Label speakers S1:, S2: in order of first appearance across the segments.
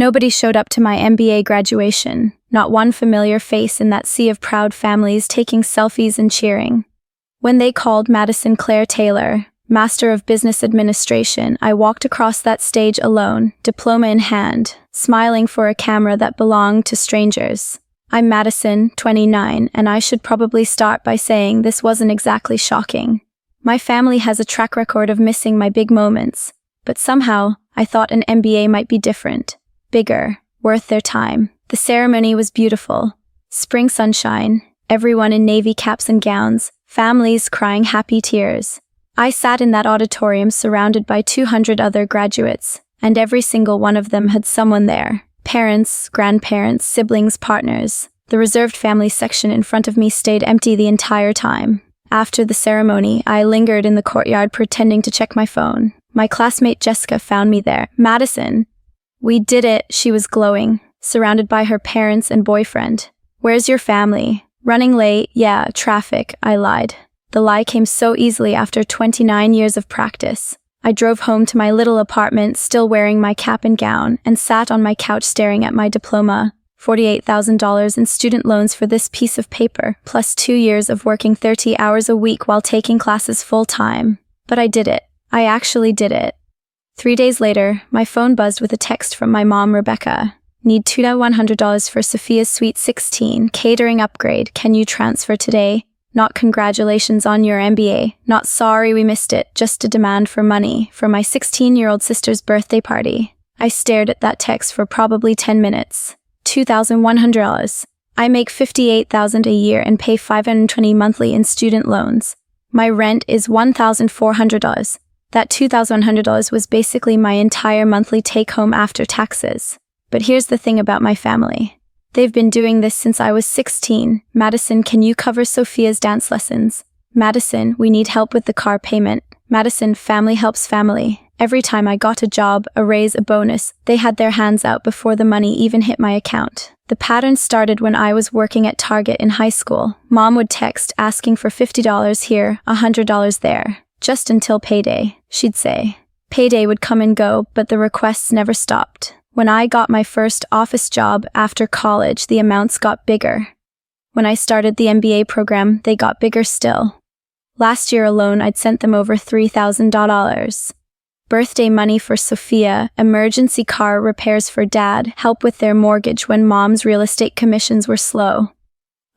S1: Nobody showed up to my MBA graduation, not one familiar face in that sea of proud families taking selfies and cheering. When they called Madison Claire Taylor, Master of Business Administration, I walked across that stage alone, diploma in hand, smiling for a camera that belonged to strangers. I'm Madison, 29, and I should probably start by saying this wasn't exactly shocking. My family has a track record of missing my big moments, but somehow I thought an MBA might be different, bigger, worth their time. The ceremony was beautiful. Spring sunshine, everyone in navy caps and gowns, families crying happy tears. I sat in that auditorium surrounded by 200 other graduates, and every single one of them had someone there. Parents, grandparents, siblings, partners. The reserved family section in front of me stayed empty the entire time. After the ceremony, I lingered in the courtyard pretending to check my phone. My classmate Jessica found me there. Madison. We did it, she was glowing, surrounded by her parents and boyfriend. Where's your family? Running late, yeah, traffic, I lied. The lie came so easily after 29 years of practice. I drove home to my little apartment, still wearing my cap and gown, and sat on my couch staring at my diploma. $48,000 in student loans for this piece of paper, plus 2 years of working 30 hours a week while taking classes full-time. But I did it. I actually did it. 3 days later, my phone buzzed with a text from my mom, Rebecca. Need $100 for Sophia's Sweet 16 catering upgrade. Can you transfer today? Not congratulations on your MBA. Not sorry we missed it. Just a demand for money for my 16-year-old sister's birthday party. I stared at that text for probably 10 minutes. $2,100. I make $58,000 a year and pay $520 monthly in student loans. My rent is $1,400. That $2,100 was basically my entire monthly take-home after taxes. But here's the thing about my family. They've been doing this since I was 16. Madison, can you cover Sophia's dance lessons? Madison, we need help with the car payment. Madison, family helps family. Every time I got a job, a raise, a bonus, they had their hands out before the money even hit my account. The pattern started when I was working at Target in high school. Mom would text asking for $50 here, $100 there. Just until payday, she'd say. Payday would come and go, but the requests never stopped. When I got my first office job after college, the amounts got bigger. When I started the MBA program, they got bigger still. Last year alone, I'd sent them over $3,000. Birthday money for Sophia, emergency car repairs for Dad, help with their mortgage when Mom's real estate commissions were slow.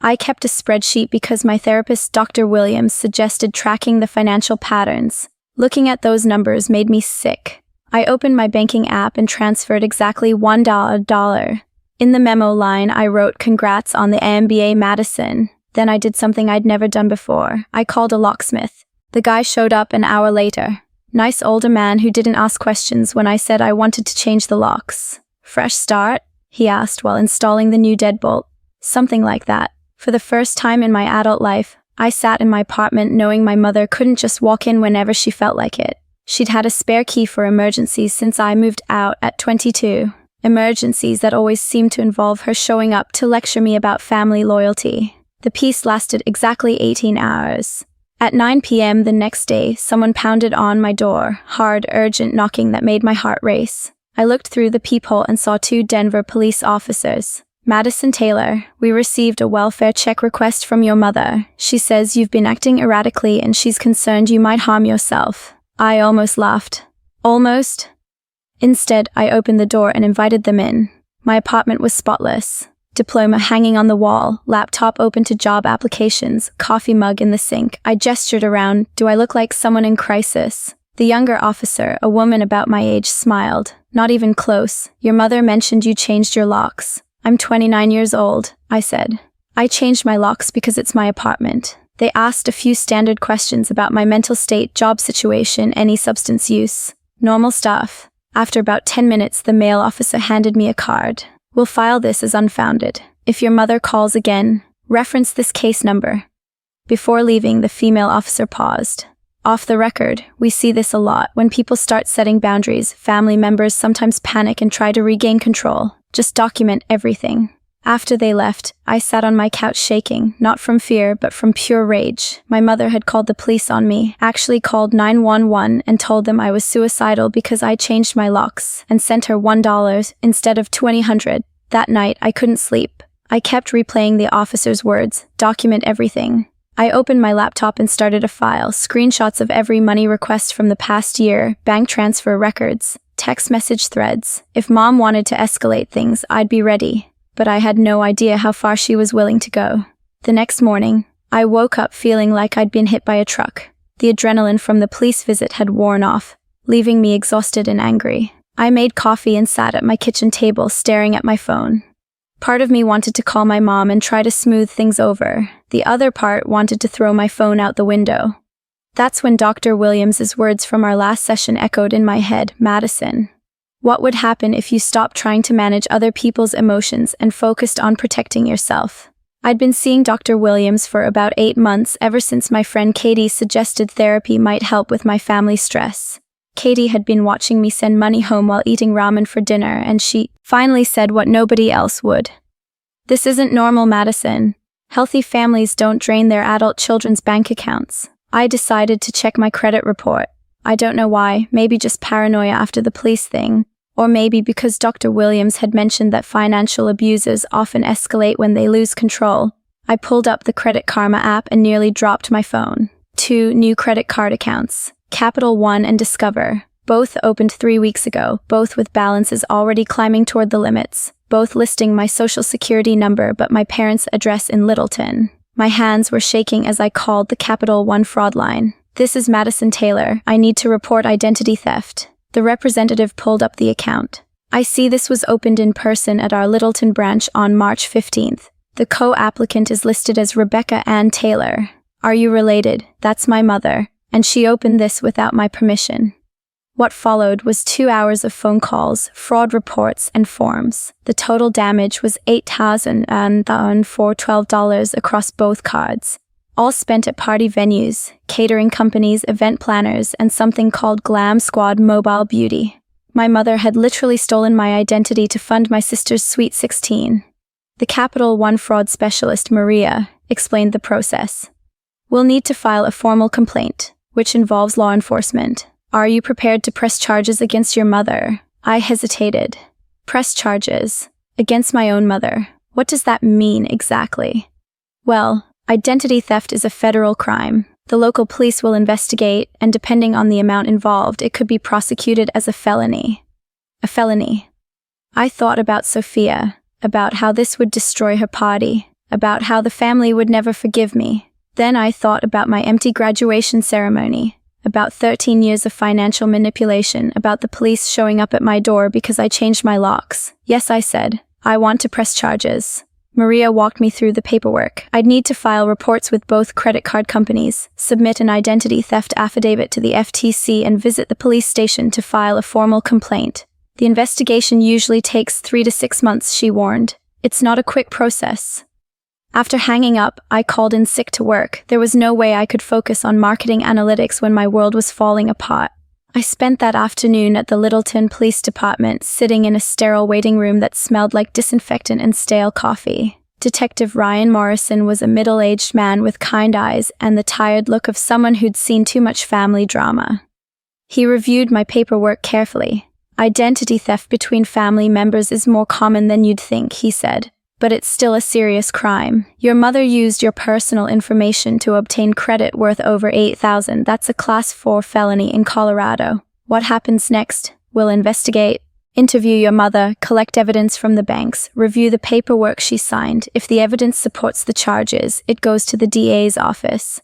S1: I kept a spreadsheet because my therapist, Dr. Williams, suggested tracking the financial patterns. Looking at those numbers made me sick. I opened my banking app and transferred exactly $1. In the memo line, I wrote, "Congrats on the MBA, Madison." Then I did something I'd never done before. I called a locksmith. The guy showed up an hour later. Nice older man who didn't ask questions when I said I wanted to change the locks. "Fresh start?" he asked while installing the new deadbolt. Something like that. For the first time in my adult life, I sat in my apartment knowing my mother couldn't just walk in whenever she felt like it. She'd had a spare key for emergencies since I moved out at 22. Emergencies that always seemed to involve her showing up to lecture me about family loyalty. The piece lasted exactly 18 hours. At 9 p.m. the next day, someone pounded on my door, hard, urgent knocking that made my heart race. I looked through the peephole and saw 2 Denver police officers. "Madison Taylor, we received a welfare check request from your mother. She says you've been acting erratically and she's concerned you might harm yourself." I almost laughed. Almost? Instead, I opened the door and invited them in. My apartment was spotless. Diploma hanging on the wall, laptop open to job applications, coffee mug in the sink. I gestured around. Do I look like someone in crisis? The younger officer, a woman about my age, smiled. Not even close. "Your mother mentioned you changed your locks." "I'm 29 years old," I said. "I changed my locks because it's my apartment." They asked a few standard questions about my mental state, job situation, any substance use. Normal stuff. After about 10 minutes, the male officer handed me a card. "We'll file this as unfounded. If your mother calls again, reference this case number." Before leaving, the female officer paused. "Off the record, we see this a lot. When people start setting boundaries, family members sometimes panic and try to regain control. Just document everything." After they left, I sat on my couch shaking, not from fear, but from pure rage. My mother had called the police on me, actually called 911 and told them I was suicidal because I changed my locks, and sent her $1 instead of $200. That night, I couldn't sleep. I kept replaying the officer's words, document everything. I opened my laptop and started a file, screenshots of every money request from the past year, bank transfer records, text message threads. If Mom wanted to escalate things, I'd be ready. But I had no idea how far she was willing to go. The next morning, I woke up feeling like I'd been hit by a truck. The adrenaline from the police visit had worn off, leaving me exhausted and angry. I made coffee and sat at my kitchen table staring at my phone. Part of me wanted to call my mom and try to smooth things over. The other part wanted to throw my phone out the window. That's when Dr. Williams's words from our last session echoed in my head, Madison. What would happen if you stopped trying to manage other people's emotions and focused on protecting yourself? I'd been seeing Dr. Williams for about 8 months ever since my friend Katie suggested therapy might help with my family stress. Katie had been watching me send money home while eating ramen for dinner, and she finally said what nobody else would. This isn't normal, Madison. Healthy families don't drain their adult children's bank accounts. I decided to check my credit report. I don't know why, maybe just paranoia after the police thing. Or maybe because Dr. Williams had mentioned that financial abusers often escalate when they lose control. I pulled up the Credit Karma app and nearly dropped my phone. 2 new credit card accounts, Capital One and Discover. Both opened 3 weeks ago, both with balances already climbing toward the limits. Both listing my social security number but my parents' address in Littleton. My hands were shaking as I called the Capital One fraud line. This is Madison Taylor. I need to report identity theft. The representative pulled up the account. I see this was opened in person at our Littleton branch on March 15th. The co-applicant is listed as Rebecca Ann Taylor. Are you related? That's my mother. And she opened this without my permission. What followed was 2 hours of phone calls, fraud reports, and forms. The total damage was $8,412 across both cards. All spent at party venues, catering companies, event planners, and something called Glam Squad Mobile Beauty. My mother had literally stolen my identity to fund my sister's Sweet 16. The Capital One fraud specialist, Maria, explained the process. We'll need to file a formal complaint, which involves law enforcement. Are you prepared to press charges against your mother? I hesitated. Press charges? Against my own mother? What does that mean exactly? Well, identity theft is a federal crime. The local police will investigate, and depending on the amount involved, it could be prosecuted as a felony. A felony. I thought about Sophia, about how this would destroy her party, about how the family would never forgive me. Then I thought about my empty graduation ceremony, about 13 years of financial manipulation, about the police showing up at my door because I changed my locks. Yes, I said, I want to press charges. Maria walked me through the paperwork. I'd need to file reports with both credit card companies, submit an identity theft affidavit to the FTC, and visit the police station to file a formal complaint. The investigation usually takes 3 to 6 months, she warned. It's not a quick process. After hanging up, I called in sick to work. There was no way I could focus on marketing analytics when my world was falling apart. I spent that afternoon at the Littleton Police Department, sitting in a sterile waiting room that smelled like disinfectant and stale coffee. Detective Ryan Morrison was a middle-aged man with kind eyes and the tired look of someone who'd seen too much family drama. He reviewed my paperwork carefully. Identity theft between family members is more common than you'd think, he said. But it's still a serious crime. Your mother used your personal information to obtain credit worth over $8,000. That's a Class 4 felony in Colorado. What happens next? We'll investigate. Interview your mother, collect evidence from the banks, review the paperwork she signed. If the evidence supports the charges, it goes to the DA's office.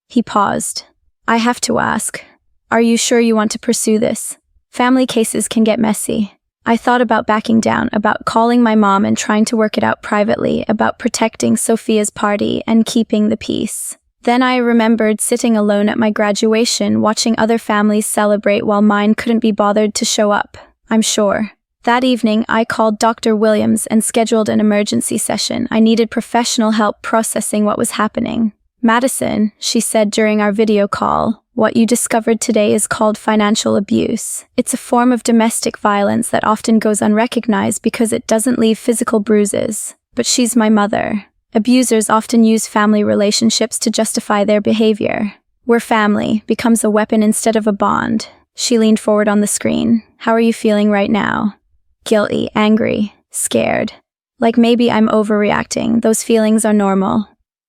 S1: He paused. I have to ask, are you sure you want to pursue this? Family cases can get messy. I thought about backing down, about calling my mom and trying to work it out privately, about protecting Sophia's party and keeping the peace. Then I remembered sitting alone at my graduation, watching other families celebrate while mine couldn't be bothered to show up, I'm sure. That evening, I called Dr. Williams and scheduled an emergency session. I needed professional help processing what was happening. Madison, she said during our video call, what you discovered today is called financial abuse. It's a form of domestic violence that often goes unrecognized because it doesn't leave physical bruises. But she's my mother. Abusers often use family relationships to justify their behavior. We're family becomes a weapon instead of a bond. She leaned forward on the screen. How are you feeling right now? Guilty, angry, scared. Like maybe I'm overreacting. Those feelings are normal.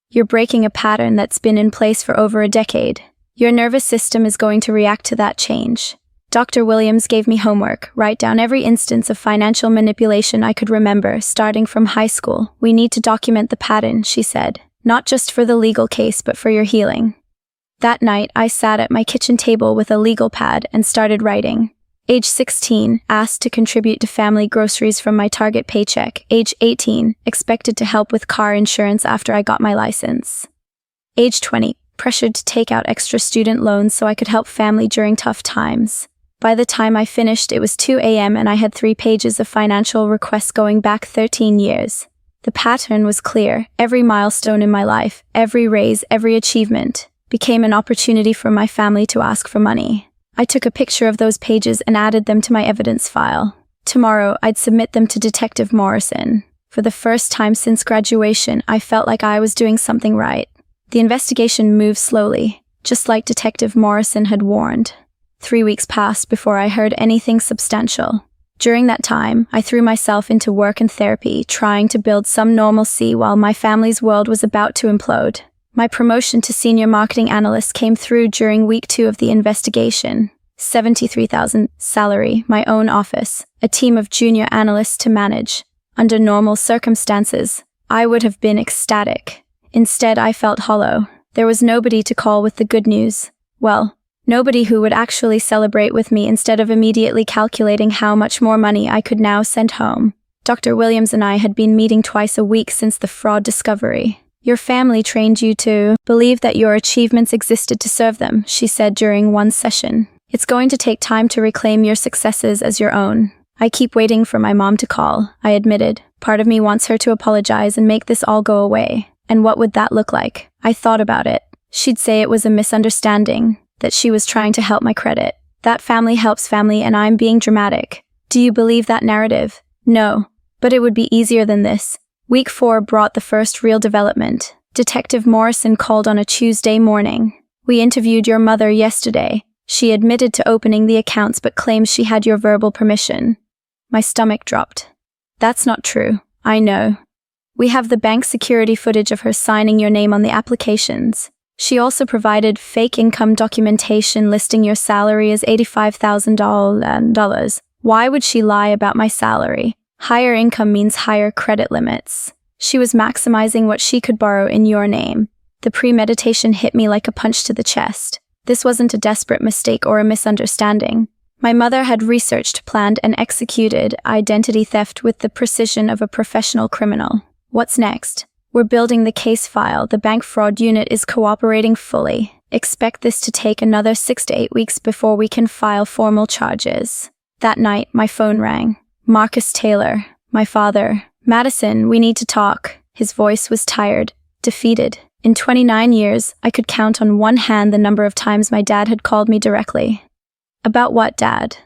S1: You're breaking a pattern that's been in place for over a decade. Your nervous system is going to react to that change. Dr. Williams gave me homework. Write down every instance of financial manipulation I could remember, starting from high school. We need to document the pattern, she said. Not just for the legal case, but for your healing. That night, I sat at my kitchen table with a legal pad and started writing. Age 16, asked to contribute to family groceries from my Target paycheck. Age 18, expected to help with car insurance after I got my license. Age 20, pressured to take out extra student loans so I could help family during tough times. By the time I finished, it was 2 a.m. and I had 3 pages of financial requests going back 13 years. The pattern was clear. Every milestone in my life, every raise, every achievement, became an opportunity for my family to ask for money. I took a picture of those pages and added them to my evidence file. Tomorrow, I'd submit them to Detective Morrison. For the first time since graduation, I felt like I was doing something right. The investigation moved slowly, just like Detective Morrison had warned. 3 weeks passed before I heard anything substantial. During that time, I threw myself into work and therapy, trying to build some normalcy while my family's world was about to implode. My promotion to senior marketing analyst came through during week 2 of the investigation. $73,000 salary, my own office, a team of junior analysts to manage. Under normal circumstances, I would have been ecstatic. Instead, I felt hollow. There was nobody to call with the good news. Well, nobody who would actually celebrate with me instead of immediately calculating how much more money I could now send home. Dr. Williams and I had been meeting twice a week since the fraud discovery. Your family trained you to believe that your achievements existed to serve them, she said during one session. It's going to take time to reclaim your successes as your own. I keep waiting for my mom to call, I admitted. Part of me wants her to apologize and make this all go away. And what would that look like? I thought about it. She'd say it was a misunderstanding, that she was trying to help my credit. That family helps family and I'm being dramatic. Do you believe that narrative? No. But it would be easier than this. Week 4 brought the first real development. Detective Morrison called on a Tuesday morning. We interviewed your mother yesterday. She admitted to opening the accounts but claims she had your verbal permission. My stomach dropped. That's not true. I know. We have the bank security footage of her signing your name on the applications. She also provided fake income documentation listing your salary as $85,000. Why would she lie about my salary? Higher income means higher credit limits. She was maximizing what she could borrow in your name. The premeditation hit me like a punch to the chest. This wasn't a desperate mistake or a misunderstanding. My mother had researched, planned, and executed identity theft with the precision of a professional criminal. What's next? We're building the case file. The bank fraud unit is cooperating fully. Expect this to take another 6 to 8 weeks before we can file formal charges. That night, my phone rang. Marcus Taylor, my father. Madison, we need to talk. His voice was tired, defeated. In 29 years, I could count on one hand the number of times my dad had called me directly. About what, Dad?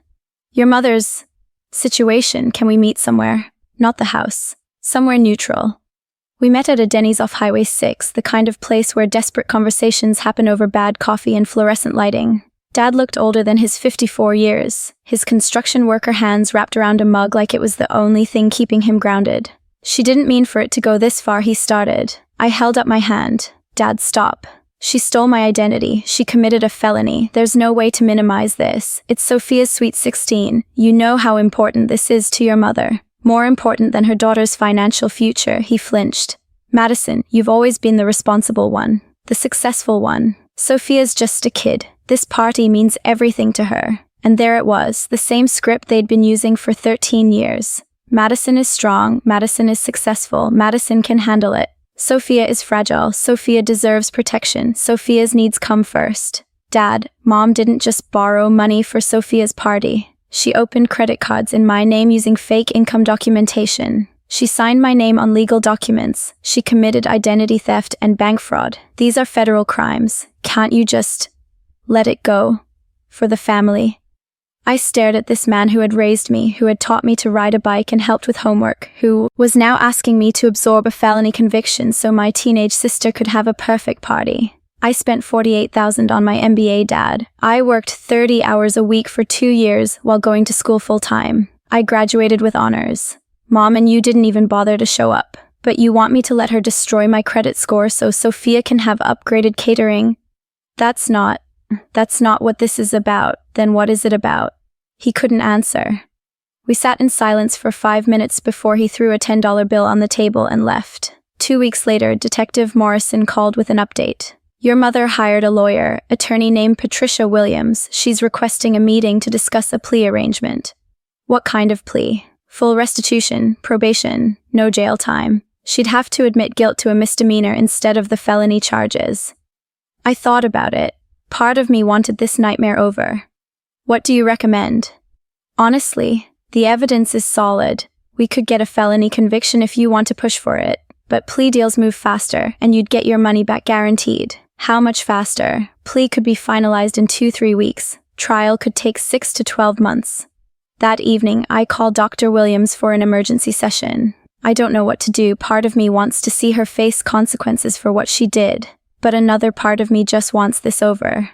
S1: Your mother's situation. Can we meet somewhere? Not the house. Somewhere neutral. We met at a Denny's off Highway 6, the kind of place where desperate conversations happen over bad coffee and fluorescent lighting. Dad looked older than his 54 years, his construction worker hands wrapped around a mug like it was the only thing keeping him grounded. She didn't mean for it to go this far, he started. I held up my hand. Dad, stop. She stole my identity. She committed a felony. There's no way to minimize this. It's Sophia's sweet 16. You know how important this is to your mother. More important than her daughter's financial future, he flinched. Madison, you've always been the responsible one, the successful one. Sophia's just a kid. This party means everything to her. And there it was, the same script they'd been using for 13 years. Madison is strong, Madison is successful, Madison can handle it. Sophia is fragile, Sophia deserves protection, Sophia's needs come first. Dad, Mom didn't just borrow money for Sophia's party. She opened credit cards in my name using fake income documentation. She signed my name on legal documents. She committed identity theft and bank fraud. These are federal crimes. Can't you just let it go? For the family. I stared at this man who had raised me, who had taught me to ride a bike and helped with homework, who was now asking me to absorb a felony conviction so my teenage sister could have a perfect party. I spent $48,000 on my MBA, Dad. I worked 30 hours a week for 2 years while going to school full-time. I graduated with honors. Mom, and you didn't even bother to show up. But you want me to let her destroy my credit score so Sophia can have upgraded catering? That's not what this is about. Then what is it about? He couldn't answer. We sat in silence for 5 minutes before he threw a $10 bill on the table and left. 2 weeks later, Detective Morrison called with an update. Your mother hired a lawyer, attorney named Patricia Williams. She's requesting a meeting to discuss a plea arrangement. What kind of plea? Full restitution, probation, no jail time. She'd have to admit guilt to a misdemeanor instead of the felony charges. I thought about it. Part of me wanted this nightmare over. What do you recommend? Honestly, the evidence is solid. We could get a felony conviction if you want to push for it, but plea deals move faster, and you'd get your money back guaranteed. How much faster? Plea could be finalized in 2-3 weeks. Trial could take 6 to 12 months. That evening, I called Dr. Williams for an emergency session. I don't know what to do. Part of me wants to see her face consequences for what she did, but another part of me just wants this over.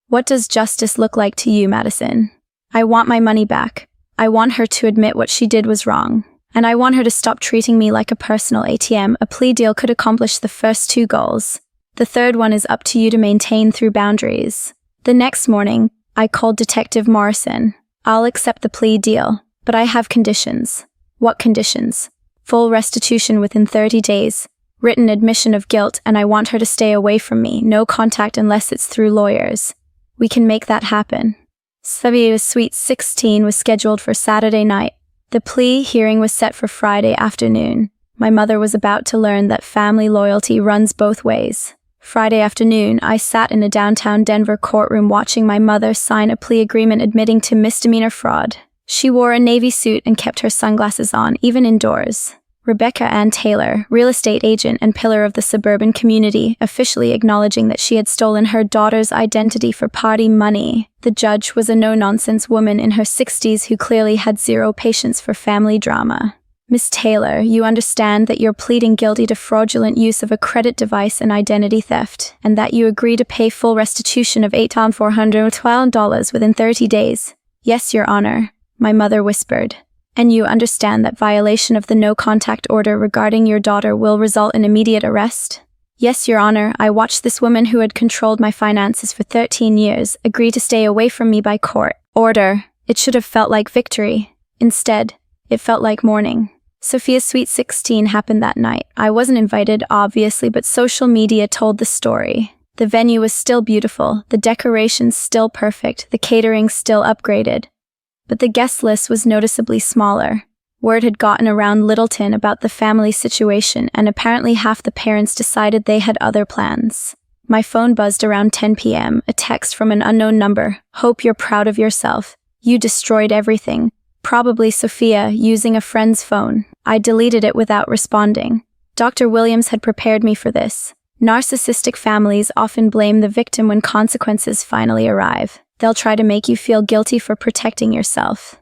S1: What does justice look like to you, Madison? I want my money back. I want her to admit what she did was wrong. And I want her to stop treating me like a personal ATM. A plea deal could accomplish the first 2 goals. The third one is up to you to maintain through boundaries. The next morning, I called Detective Morrison. I'll accept the plea deal, but I have conditions. What conditions? Full restitution within 30 days. Written admission of guilt, and I want her to stay away from me. No contact unless it's through lawyers. We can make that happen. Sophia's Sweet 16 was scheduled for Saturday night. The plea hearing was set for Friday afternoon. My mother was about to learn that family loyalty runs both ways. Friday afternoon, I sat in a downtown Denver courtroom watching my mother sign a plea agreement admitting to misdemeanor fraud. She wore a navy suit and kept her sunglasses on, even indoors. Rebecca Ann Taylor, real estate agent and pillar of the suburban community, officially acknowledging that she had stolen her daughter's identity for party money. The judge was a no-nonsense woman in her 60s who clearly had zero patience for family drama. Miss Taylor, you understand that you're pleading guilty to fraudulent use of a credit device and identity theft, and that you agree to pay full restitution of $8,412 within 30 days. Yes, Your Honor, my mother whispered. And you understand that violation of the no-contact order regarding your daughter will result in immediate arrest? Yes, Your Honor, I watched this woman who had controlled my finances for 13 years agree to stay away from me by court order. It should have felt like victory. Instead, it felt like mourning. Sophia's Sweet 16 happened that night. I wasn't invited, obviously, but social media told the story. The venue was still beautiful, the decorations still perfect, the catering still upgraded. But the guest list was noticeably smaller. Word had gotten around Littleton about the family situation, and apparently half the parents decided they had other plans. My phone buzzed around 10 p.m., a text from an unknown number. Hope you're proud of yourself. You destroyed everything. Probably Sophia, using a friend's phone. I deleted it without responding. Dr. Williams had prepared me for this. Narcissistic families often blame the victim when consequences finally arrive. They'll try to make you feel guilty for protecting yourself.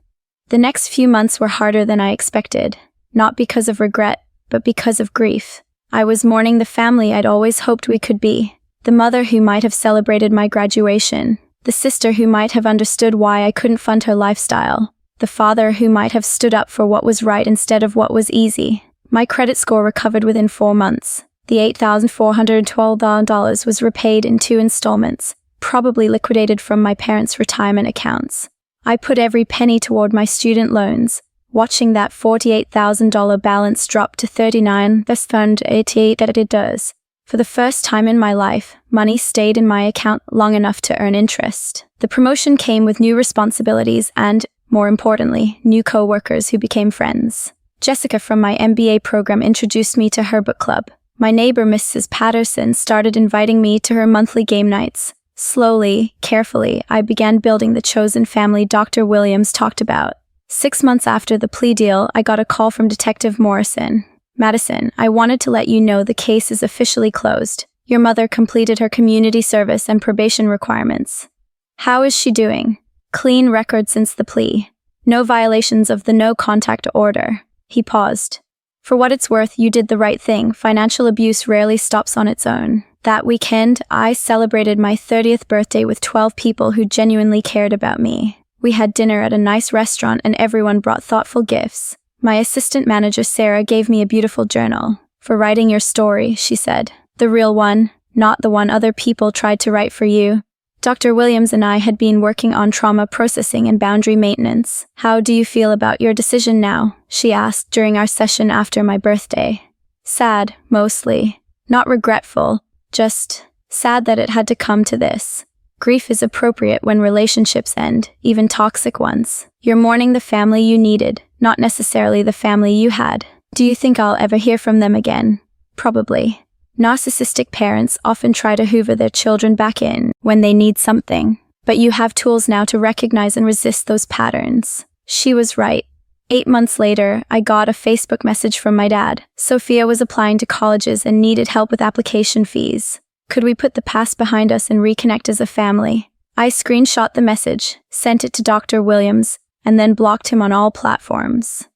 S1: The next few months were harder than I expected, not because of regret, but because of grief. I was mourning the family I'd always hoped we could be. The mother who might have celebrated my graduation. The sister who might have understood why I couldn't fund her lifestyle. The father who might have stood up for what was right instead of what was easy. My credit score recovered within 4 months. The $8,412 was repaid in 2 installments, probably liquidated from my parents' retirement accounts. I put every penny toward my student loans, watching that $48,000 balance drop to $39,088. For the first time in my life, money stayed in my account long enough to earn interest. The promotion came with new responsibilities and, more importantly, new co-workers who became friends. Jessica from my MBA program introduced me to her book club. My neighbor, Mrs. Patterson, started inviting me to her monthly game nights. Slowly, carefully, I began building the chosen family Dr. Williams talked about. 6 months after the plea deal, I got a call from Detective Morrison. Madison, I wanted to let you know the case is officially closed. Your mother completed her community service and probation requirements. How is she doing? Clean record since the plea. No violations of the no contact order. He paused. For what it's worth, you did the right thing. Financial abuse rarely stops on its own. That weekend, I celebrated my 30th birthday with 12 people who genuinely cared about me. We had dinner at a nice restaurant and everyone brought thoughtful gifts. My assistant manager Sarah gave me a beautiful journal. For writing your story, she said. The real one, not the one other people tried to write for you. Dr. Williams and I had been working on trauma processing and boundary maintenance. How do you feel about your decision now? She asked during our session after my birthday. Sad, mostly. Not regretful, just sad that it had to come to this. Grief is appropriate when relationships end, even toxic ones. You're mourning the family you needed, not necessarily the family you had. Do you think I'll ever hear from them again? Probably. Narcissistic parents often try to hoover their children back in when they need something, but you have tools now to recognize and resist those patterns. She was right. 8 months later, I got a Facebook message from my dad. Sophia was applying to colleges and needed help with application fees. Could we put the past behind us and reconnect as a family? I screenshot the message, sent it to Dr. Williams, and then blocked him on all platforms.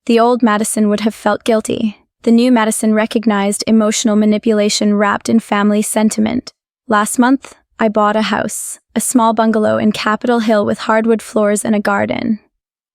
S1: The old Madison would have felt guilty. The new Madison recognized emotional manipulation wrapped in family sentiment. Last month, I bought a house, a small bungalow in Capitol Hill with hardwood floors and a garden.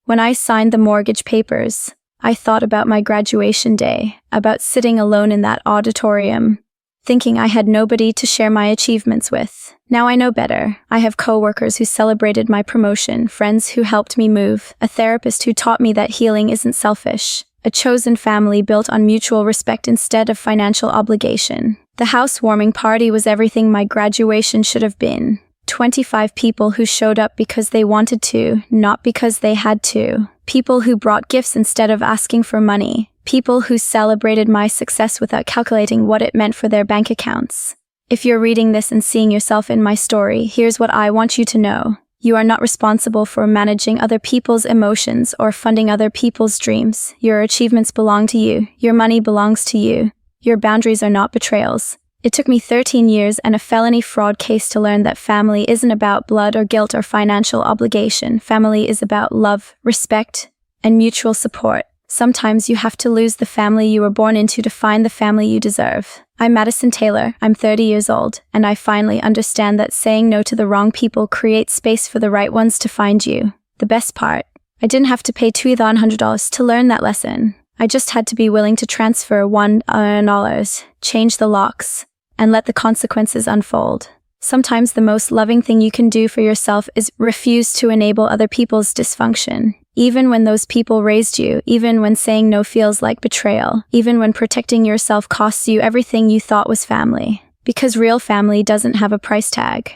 S1: When I signed the mortgage papers, I thought about my graduation day, about sitting alone in that auditorium, thinking I had nobody to share my achievements with. Now I know better. I have coworkers who celebrated my promotion, friends who helped me move, a therapist who taught me that healing isn't selfish. A chosen family built on mutual respect instead of financial obligation. The housewarming party was everything my graduation should have been. 25 people who showed up because they wanted to, not because they had to. People who brought gifts instead of asking for money. People who celebrated my success without calculating what it meant for their bank accounts. If you're reading this and seeing yourself in my story, here's what I want you to know. You are not responsible for managing other people's emotions or funding other people's dreams. Your achievements belong to you. Your money belongs to you. Your boundaries are not betrayals. It took me 13 years and a felony fraud case to learn that family isn't about blood or guilt or financial obligation. Family is about love, respect, and mutual support. Sometimes you have to lose the family you were born into to find the family you deserve. I'm Madison Taylor, I'm 30 years old, and I finally understand that saying no to the wrong people creates space for the right ones to find you. The best part, I didn't have to pay $200 to learn that lesson. I just had to be willing to transfer $1, change the locks, and let the consequences unfold. Sometimes the most loving thing you can do for yourself is refuse to enable other people's dysfunction. Even when those people raised you, even when saying no feels like betrayal, even when protecting yourself costs you everything you thought was family. Because real family doesn't have a price tag.